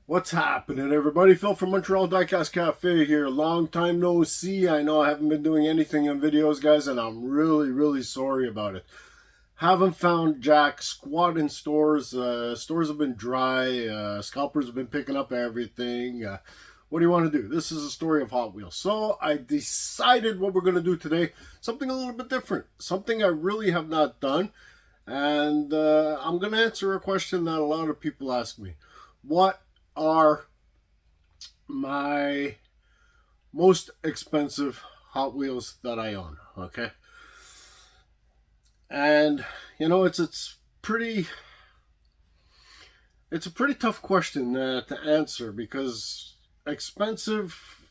What's happening, everybody? Phil from Montreal Diecast Cafe here. Long time no see. I know I haven't been doing anything in videos, guys, and I'm really sorry about it. Haven't found jack squat in stores. Stores have been dry. Scalpers have been picking up everything. What do you want to do? This is a story of Hot Wheels. So I decided what we're going to do today, something a little bit different, something I really have not done. And I'm going to answer a question that a lot of people ask me. What are my most expensive Hot Wheels that I own? Okay. And you know, it's a pretty tough question to answer, because expensive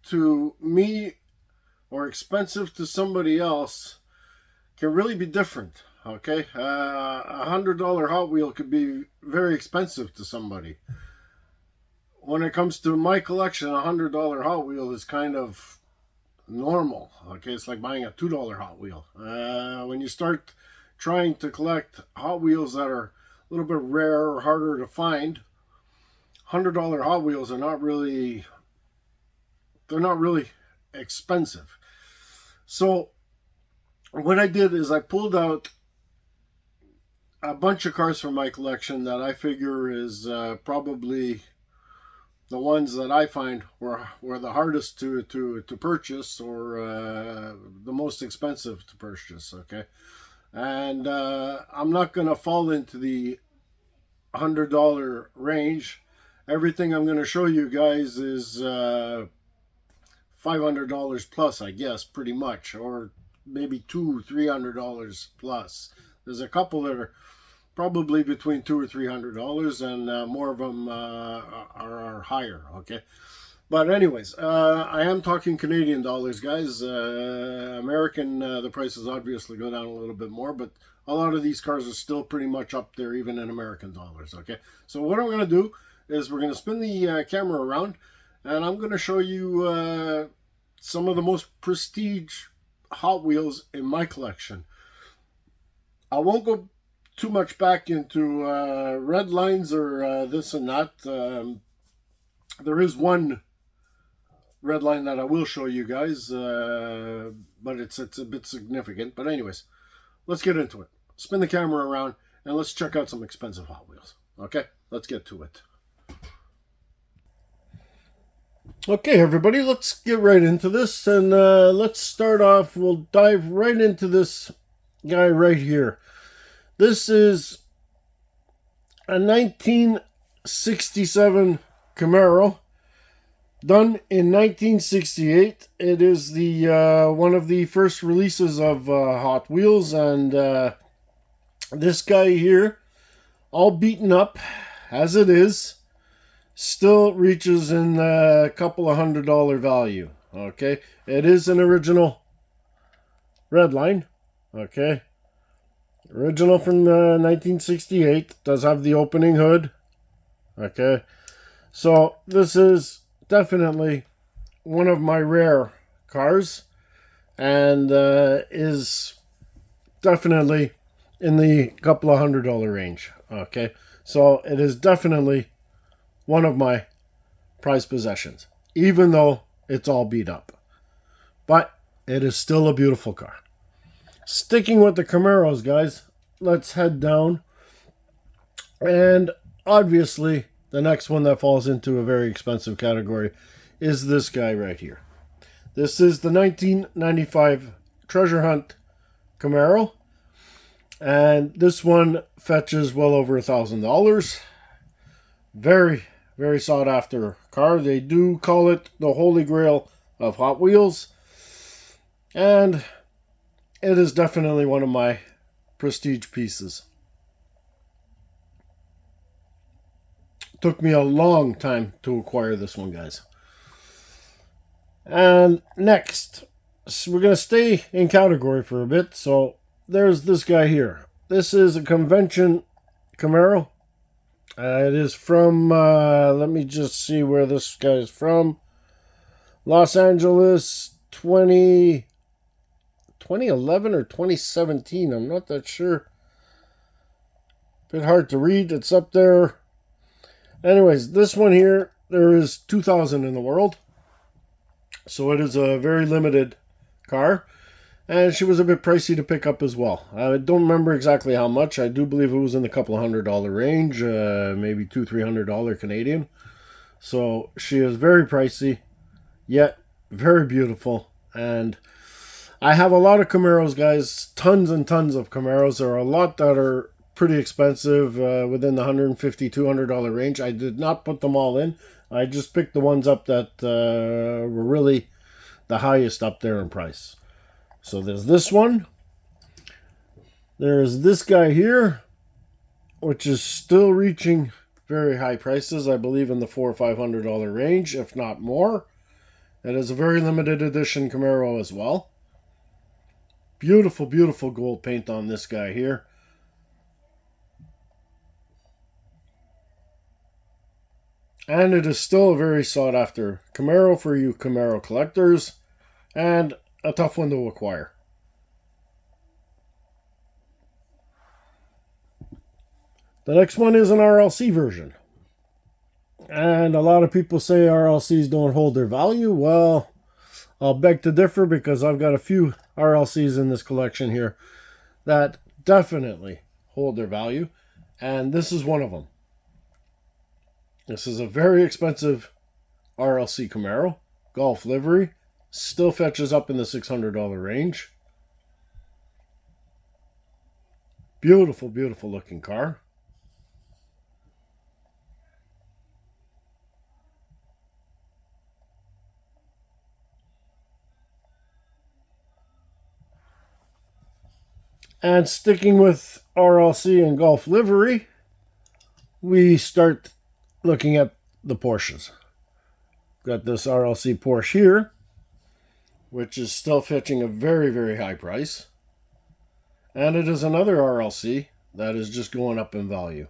to me or expensive to somebody else can really be different. Okay, $100 Hot Wheel could be very expensive to somebody. When it comes to my collection, $100 Hot Wheel is kind of normal. Okay, it's like buying a $2 Hot Wheel. When you start trying to collect Hot Wheels that are a little bit rare or harder to find, $100 Hot Wheels are not really expensive. So what I did is I pulled out a bunch of cars from my collection that I figure is probably the ones that I find were the hardest to purchase, or the most expensive to purchase. Okay, and I'm not gonna fall into the $100 range. Everything I'm gonna show you guys is $500 plus, I guess, pretty much, or maybe $300 plus. There's a couple that are probably between $200 or $300, and more of them are higher. Okay, but anyways, I am talking Canadian dollars, guys. American, the prices obviously go down a little bit more, but a lot of these cars are still pretty much up there, even in American dollars. Okay, so what I'm going to do is we're going to spin the camera around, and I'm going to show you some of the most prestige Hot Wheels in my collection. I won't go too much back into red lines or this and that. There is one red line that I will show you guys, but it's a bit significant. But anyways, let's get into it. Spin the camera around and let's check out some expensive Hot Wheels. Okay, let's get to it. Okay, everybody, let's get right into this, and let's start off. We'll dive right into this guy right here. This is a 1967 Camaro, done in 1968. It is the one of the first releases of Hot Wheels, and this guy here, all beaten up as it is, still reaches in a couple of $100 value. Okay, it is an original red line. Okay. Original from 1968. Does have the opening hood. Okay. So this is definitely one of my rare cars, and is definitely in the couple of $100 range. Okay. So it is definitely one of my prized possessions, even though it's all beat up. But it is still a beautiful car. Sticking with the Camaros, guys, let's head down. And obviously, the next one that falls into a very expensive category is this guy right here. This is the 1995 Treasure Hunt Camaro. And this one fetches well over $1,000. Very sought after car. They do call it the Holy Grail of Hot Wheels. And it is definitely one of my prestige pieces. Took me a long time to acquire this one, guys. And next, so we're going to stay in category for a bit. So there's this guy here. This is a convention Camaro. It is from, let me just see where this guy is from. Los Angeles, 2011 or 2017. I'm not that sure. Bit hard to read. It's up there. Anyways, this one here, there is 2,000 in the world. So it is a very limited car. And she was a bit pricey to pick up as well. I don't remember exactly how much. I do believe it was in the couple of $100 range, maybe $200-300 Canadian. So she is very pricey, yet very beautiful. And I have a lot of Camaros, guys. Tons and tons of Camaros. There are a lot that are pretty expensive, within the $150-200 range. I did not put them all in. I just picked the ones up that were really the highest up there in price. So there's this one. There's this guy here, which is still reaching very high prices. I believe in the $400-500 range, if not more. It is a very limited edition Camaro as well. Beautiful, beautiful gold paint on this guy here. And it is still a very sought after Camaro for you Camaro collectors, and a tough one to acquire. The next one is an RLC version. And a lot of people say RLCs don't hold their value. Well, I'll beg to differ, because I've got a few RLCs in this collection here that definitely hold their value. And this is one of them. This is a very expensive RLC Camaro. Golf livery. Still fetches up in the $600 range. Beautiful, beautiful looking car. And sticking with RLC and Golf livery, we start looking at the Porsches. Got this RLC Porsche here, which is still fetching a very, very high price. And it is another RLC that is just going up in value.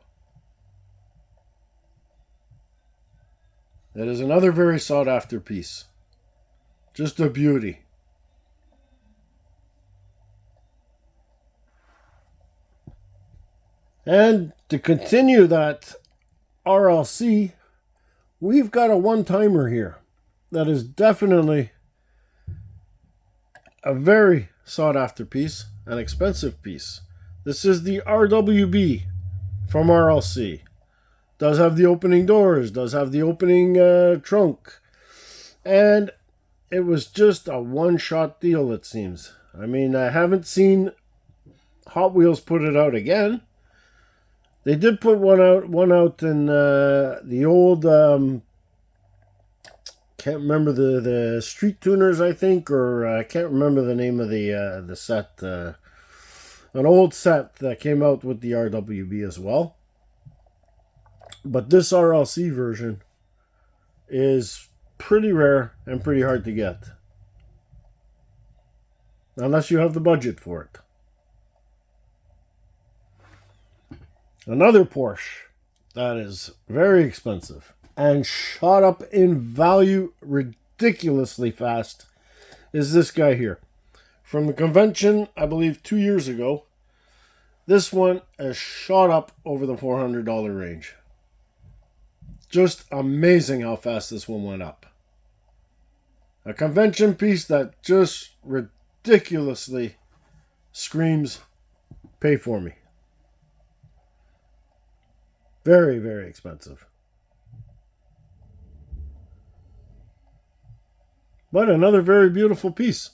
It is another very sought after piece. Just a beauty. And to continue that RLC, we've got a one-timer here that is definitely a very sought-after piece, an expensive piece. This is the RWB from RLC. Does have the opening doors, does have the opening trunk. And it was just a one-shot deal, it seems. I mean, I haven't seen Hot Wheels put it out again. They did put one out in the old, can't remember the Street Tuners, I think, or I can't remember the name of the set. An old set that came out with the RWB as well. But this RLC version is pretty rare and pretty hard to get. Unless you have the budget for it. Another Porsche that is very expensive and shot up in value ridiculously fast is this guy here. From the convention, I believe 2 years ago, this one has shot up over the $400 range. Just amazing how fast this one went up. A convention piece that just ridiculously screams, pay for me. Very, very expensive. But another very beautiful piece.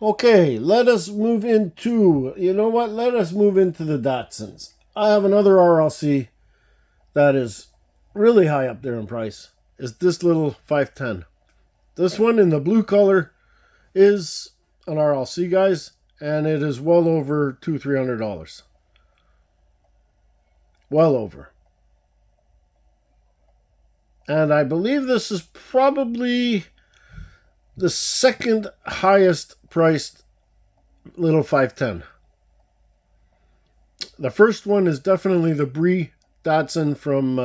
Okay, let us move into, you know what? Let us move into the Datsuns. I have another RLC that is really high up there in price. Is this little 510. This one in the blue color is an RLC, guys, and it is well over $200-300. Well over. And I believe this is probably the second highest priced little 510. The first one is definitely the Brie Datsun from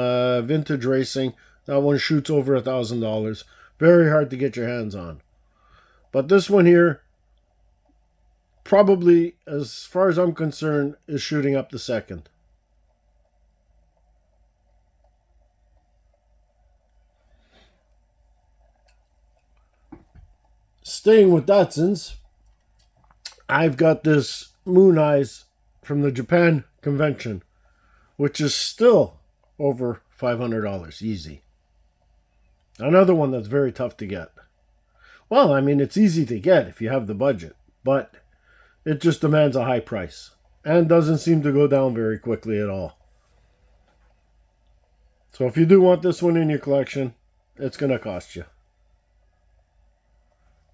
Vintage Racing. That one shoots over $1,000. Very hard to get your hands on. But this one here, probably, as far as I'm concerned, is shooting up the second. Staying with Datsuns, I've got this Moon Eyes from the Japan convention, which is still over $500 easy. Another one that's very tough to get. Well, I mean, it's easy to get if you have the budget, but it just demands a high price and doesn't seem to go down very quickly at all. So if you do want this one in your collection, it's going to cost you.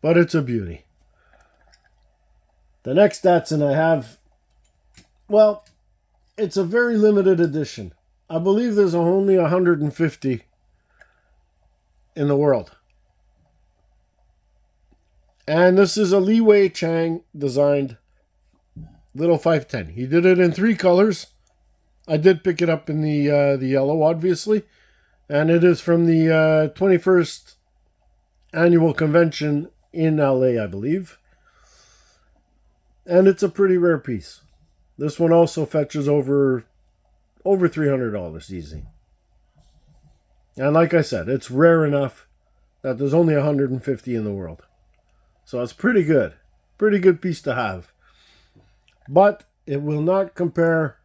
But it's a beauty. The next Datsun I have, well, it's a very limited edition. I believe there's only 150 in the world. And this is a Li Wei Chang designed little 510. He did it in 3 colors. I did pick it up in the yellow, obviously. And it is from the 21st annual convention in LA, I believe. And it's a pretty rare piece. This one also fetches over $300 easy. And like I said, it's rare enough that there's only 150 in the world. So it's pretty good. Pretty good piece to have. But it will not compare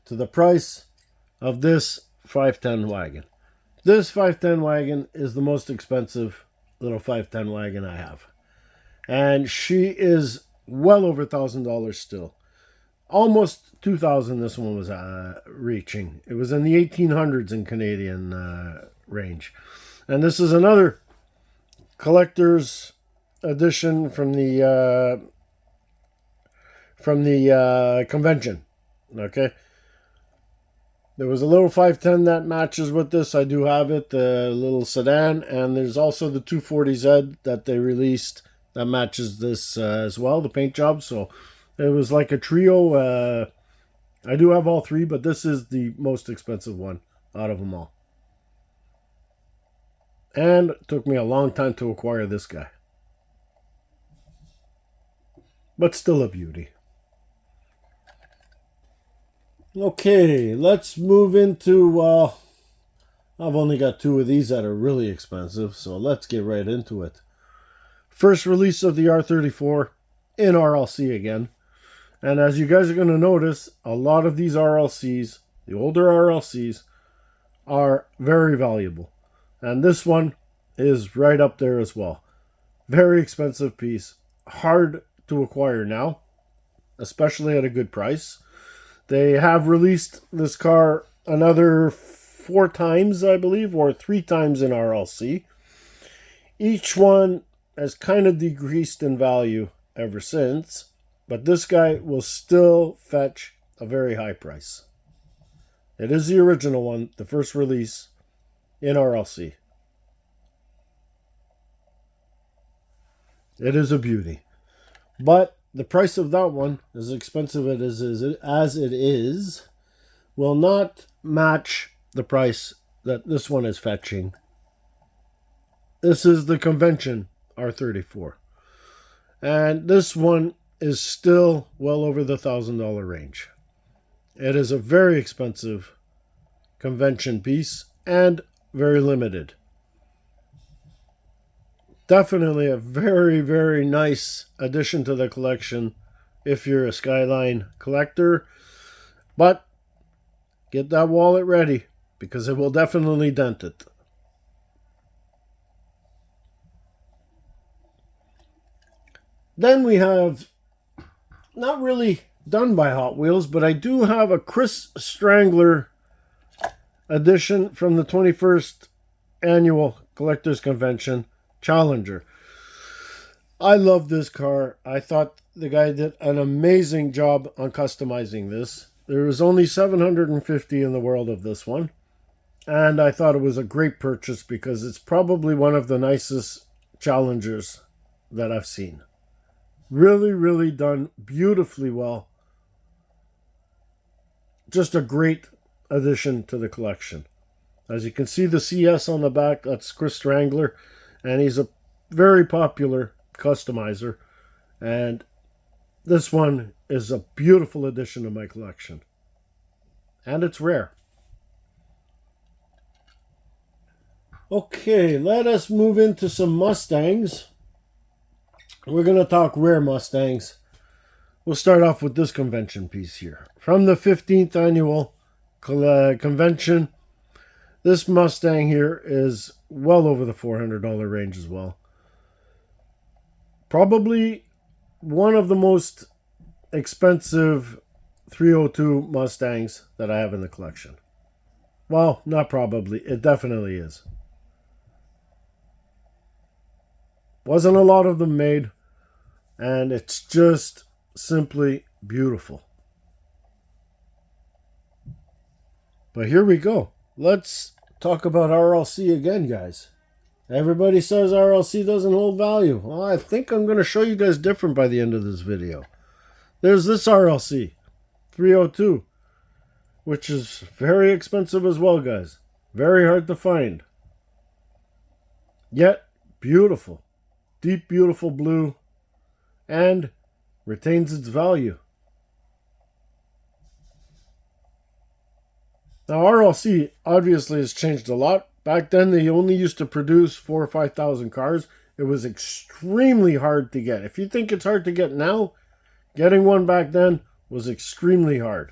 to the price of this 510 wagon. This 510 wagon is the most expensive little 510 wagon I have. And she is well over $1,000 still. Almost 2,000 this one was reaching. It was in the 1800s in Canadian range. And this is another collector's edition from the convention. Okay. There was a little 510 that matches with this. I do have it, the little sedan. And there's also the 240Z that they released that matches this as well, the paint job. So it was like a trio. I do have all 3, but this is the most expensive one out of them all. And it took me a long time to acquire this guy. But still a beauty. Okay, let's move into, I've only got 2 of these that are really expensive, so let's get right into it. First release of the R34 in RLC again. And as you guys are going to notice, a lot of these RLCs, the older RLCs, are very valuable. And this one is right up there as well. Very expensive piece. Hard to acquire now, especially at a good price. They have released this car another 4 times, I believe, or 3 times in RLC. Each one has kind of decreased in value ever since, but this guy will still fetch a very high price. It is the original one, the first release in RLC. It is a beauty. But the price of that one, as expensive as it is, will not match the price that this one is fetching. This is the convention R34. And this one is still well over the $1,000 range. It is a very expensive convention piece and very limited. Definitely a very, very nice addition to the collection if you're a Skyline collector. But get that wallet ready because it will definitely dent it. Then we have, not really done by Hot Wheels, but I do have a Chris Strangler edition from the 21st Annual Collectors Convention Challenger. I love this car. I thought the guy did an amazing job on customizing this. There was only 750 in the world of this one. And I thought it was a great purchase because it's probably one of the nicest Challengers that I've seen. Really, really done beautifully well. Just a great addition to the collection. As you can see the CS on the back, that's Chris Strangler. And he's a very popular customizer. And this one is a beautiful addition to my collection. And it's rare. Okay, let us move into some Mustangs. we're going to talk rare Mustangs. We'll start off with this convention piece here. From the 15th annual convention, this Mustang here is well over the $400 range as well. Probably one of the most expensive 302 Mustangs that I have in the collection. Well, not probably. It definitely is. Wasn't a lot of them made, and it's just simply beautiful. But here we go. Let's talk about RLC again, guys. Everybody says RLC doesn't hold value. Well, I think I'm going to show you guys different by the end of this video. There's this RLC 302, which is very expensive as well, guys. Very hard to find. Yet, beautiful. Deep, beautiful blue. And retains its value. Now, RLC obviously has changed a lot. Back then, they only used to produce 4,000 or 5,000 cars. It was extremely hard to get. If you think it's hard to get now, getting one back then was extremely hard.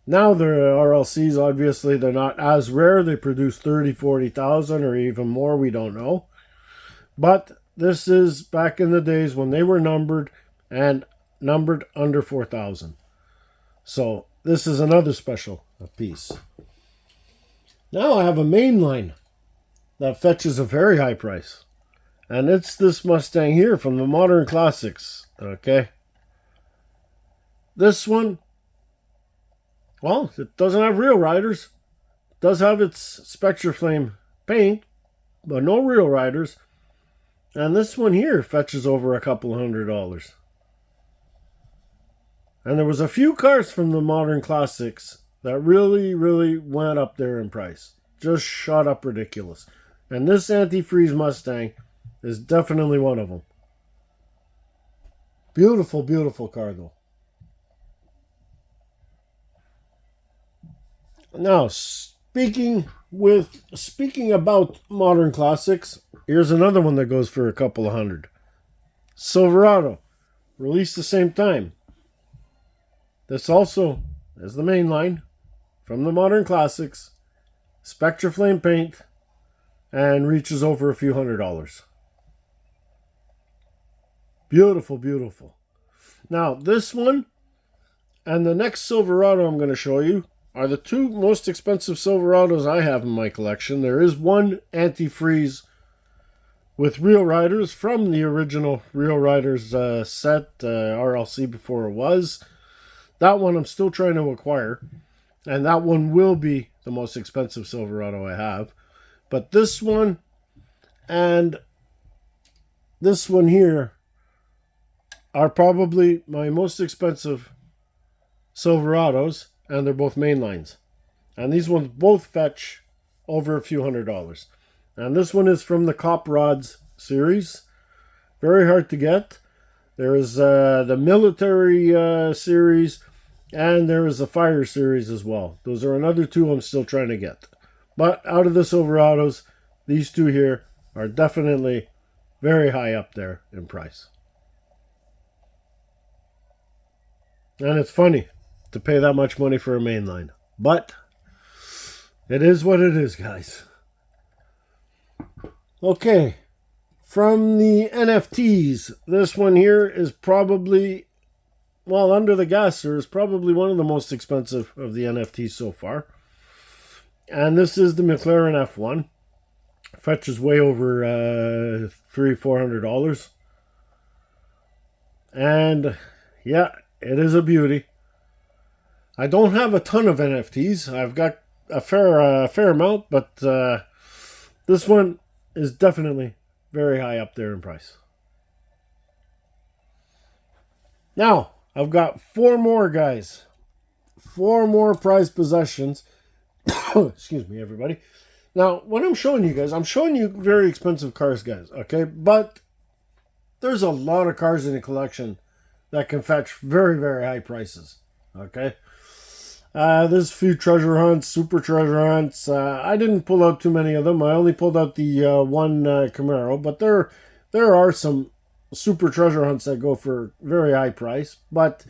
Now, the RLCs, obviously, they're not as rare. They produce 30,000, 40,000 or even more. We don't know. But this is back in the days when they were numbered and numbered under 4,000. So this is another special piece. Now I have a mainline that fetches a very high price. And it's this Mustang here from the Modern Classics. Okay. This one, well, it doesn't have real riders. It does have its Spectre Flame paint, but no real riders. And this one here fetches over a couple $100. And there was a few cars from the Modern Classics that really, really went up there in price. Just shot up ridiculous. And this antifreeze Mustang is definitely one of them. Beautiful, beautiful car though. Now, speaking about Modern Classics, here's another one that goes for a couple of $100. Silverado, released the same time. This also is the main line from the Modern Classics, Spectre Flame paint, and reaches over a few $100. Beautiful, beautiful. Now, this one and the next Silverado I'm going to show you are the two most expensive Silverados I have in my collection. There is one antifreeze with real riders from the original Real Riders set, RLC before it was. That one I'm still trying to acquire, and that one will be the most expensive Silverado I have. But this one and this one here are probably my most expensive Silverados, and they're both mainlines. And these ones both fetch over a few $100. And this one is from the Cop Rods series. Very hard to get. There is the military series, and there is the fire series as well. Those are another two I'm still trying to get. But out of the Silverados, these two here are definitely very high up there in price. And it's funny to pay that much money for a mainline. But it is what it is, guys. Okay. From the NFTs, this one here is probably, well, under the gasser, is probably one of the most expensive of the NFTs so far. And this is the McLaren F1. Fetches way over $300-400. And yeah, it is a beauty. I don't have a ton of NFTs. I've got a fair amount, but this one is definitely very high up there in price. Now, I've got four more, guys. Four more prized possessions. Excuse me, everybody. Now, what I'm showing you guys, I'm showing you very expensive cars, guys, okay? But there's a lot of cars in the collection that can fetch very, very high prices, okay? There's a few treasure hunts, super treasure hunts. I didn't pull out too many of them. I only pulled out the one Camaro, but there are some super treasure hunts that go for very high price, but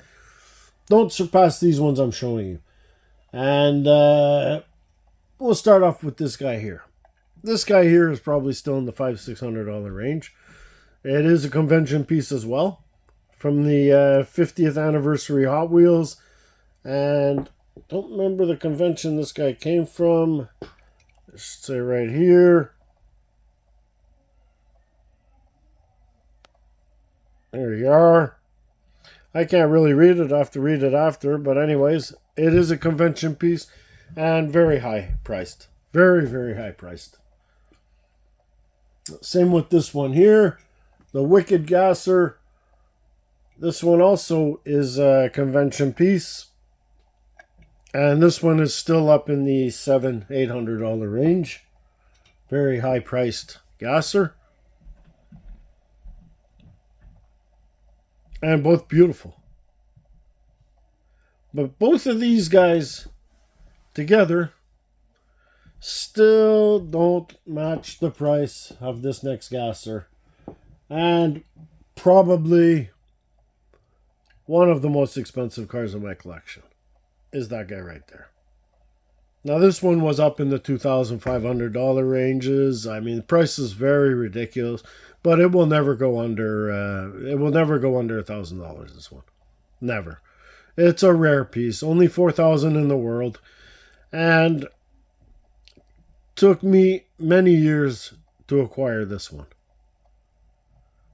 don't surpass these ones I'm showing you. And we'll start off with this guy here. This guy here is probably still in the $500-600 range. It is a convention piece as well, from the 50th anniversary Hot Wheels. And don't remember the convention this guy came from. I should say right here. There you are. I can't really read it. I have to read it after. But anyways, it is a convention piece and very high priced. Very, very high priced. Same with this one here. The Wicked Gasser. This one also is a convention piece. And this one is still up in the $700-800 range. Very high priced gasser. And both beautiful. But both of these guys together still don't match the price of this next gasser. And probably one of the most expensive cars in my collection is that guy right there. Now this one was up in the $2,500 ranges. I mean, the price is very ridiculous, but it will never go under $1,000. This one, never. It's a rare piece, only 4,000 in the world, and took me many years to acquire this one.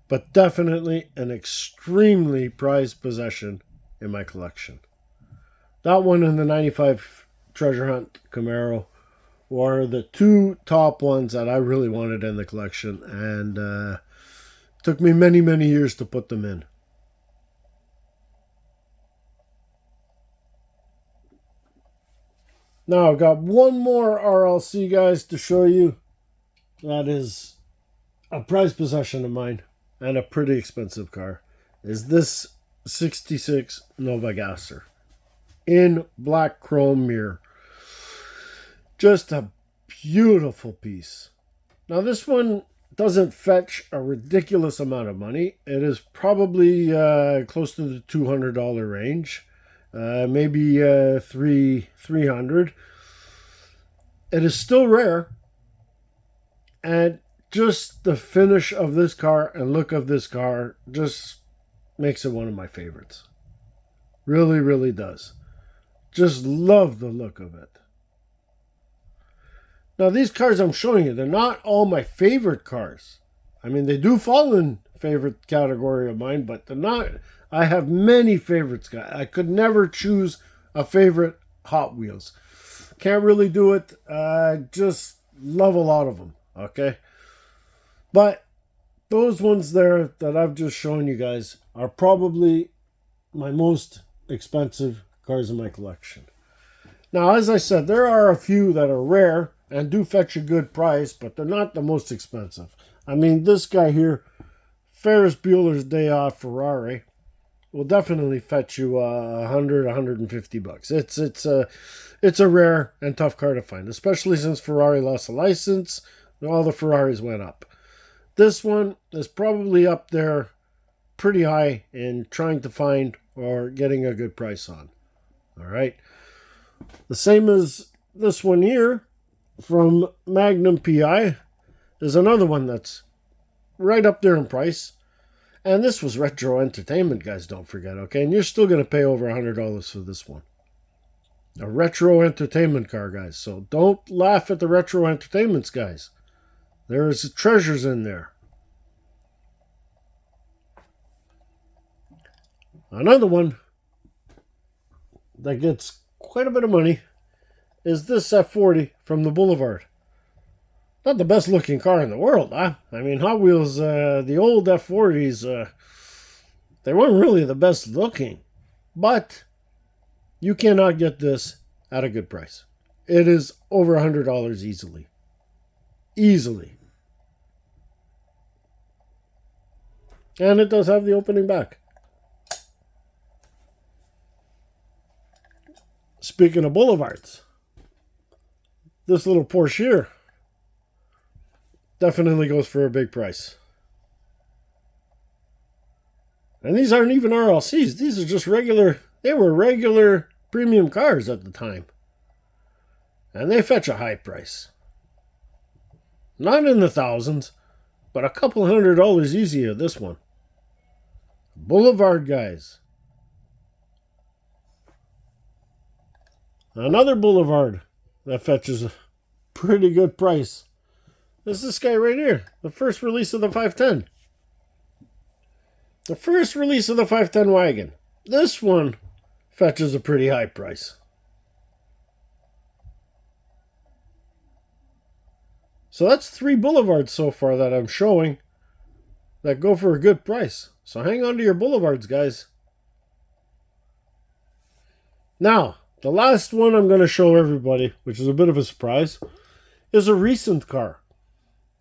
But definitely an extremely prized possession in my collection. That one and the 95 Treasure Hunt Camaro were the two top ones that I really wanted in the collection, and took me many, many years to put them in. Now I've got one more RLC, guys, to show you. That is a prized possession of mine and a pretty expensive car. Is this 66 Nova Gasser in black chrome mirror. Just a beautiful piece. Now this one doesn't fetch a ridiculous amount of money. It is probably close to the $200 range, maybe 300. It is still rare, and just the finish of this car and look of this car just makes it one of my favorites. Really, really does. Just love the look of it. Now, these cars I'm showing you, they're not all my favorite cars. I mean, they do fall in favorite category of mine, but they're not. I have many favorites, guys. I could never choose a favorite Hot Wheels. Can't really do it. Just love a lot of them, okay? But those ones there that I've just shown you guys are probably my most expensive cars in my collection. Now, as I said, there are a few that are rare and do fetch a good price, but they're not the most expensive. I mean, this guy here, Ferris Bueller's Day Off Ferrari, will definitely fetch you $100-150. It's a rare and tough car to find, especially since Ferrari lost a license. All the Ferraris went up. This one is probably up there pretty high in trying to find or getting a good price on. All right. The same as this one here from Magnum PI is another one that's right up there in price. And this was Retro Entertainment, guys, don't forget, okay? And you're still going to pay over $100 for this one. A Retro Entertainment car, guys. So don't laugh at the Retro Entertainments, guys. There's treasures in there. Another one that gets quite a bit of money is this F40 from the Boulevard. Not the best looking car in the world, huh? I mean, Hot Wheels, the old F40s, they weren't really the best looking. But you cannot get this at a good price. It is over $100 easily. Easily. And it does have the opening back. Speaking of Boulevards, this little Porsche here definitely goes for a big price. And these aren't even RLCs. These are just regular, they were regular premium cars at the time. And they fetch a high price. Not in the thousands, but a couple $100 easy of this one. Boulevard, guys. Another Boulevard that fetches a pretty good price. This is this guy right here. The first release of the 510. The first release of the 510 wagon. This one fetches a pretty high price. So that's 3 Boulevards so far that I'm showing that go for a good price. So hang on to your Boulevards, guys. Now, the last one I'm going to show everybody, which is a bit of a surprise, is a recent car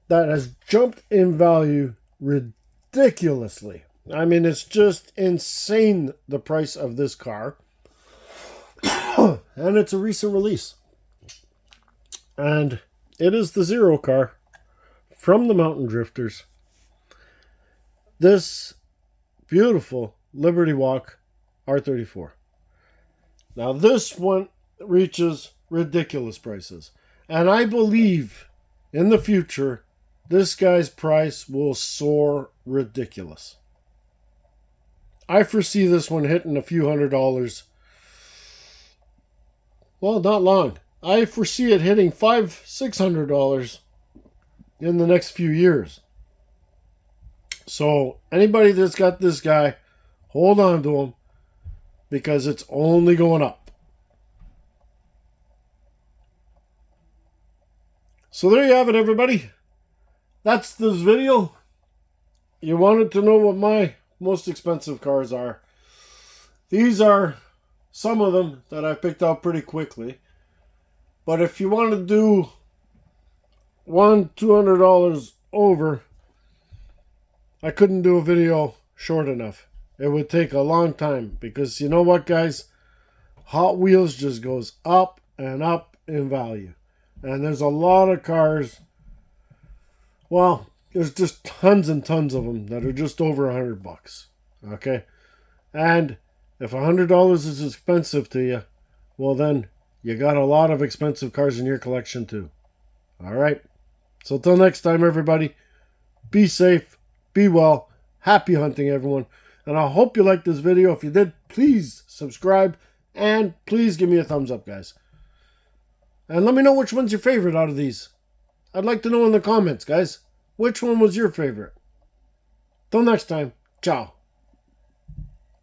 that has jumped in value ridiculously. I mean, it's just insane, the price of this car. And it's a recent release. And it is the Zero car from the Mountain Drifters. This beautiful Liberty Walk R34. Now this one reaches ridiculous prices. And I believe in the future, this guy's price will soar ridiculous. I foresee this one hitting a few $100s. Well, not long. I foresee it hitting $500-600 in the next few years. So anybody that's got this guy, hold on to him, because it's only going up. So there you have it, everybody. That's this video. You wanted to know what my most expensive cars are. These are some of them that I picked out pretty quickly. But if you want to do $200 over, I couldn't do a video short enough. It would take a long time because you know what, guys? Hot Wheels just goes up and up in value. And there's a lot of cars. Well, there's just tons and tons of them that are just over $100. Okay? And if $100 is expensive to you, well then you got a lot of expensive cars in your collection too. Alright? So till next time, everybody, be safe, be well, happy hunting, everyone. And I hope you liked this video. If you did, please subscribe and please give me a thumbs up, guys. And let me know which one's your favorite out of these. I'd like to know in the comments, guys. Which one was your favorite? Till next time, ciao.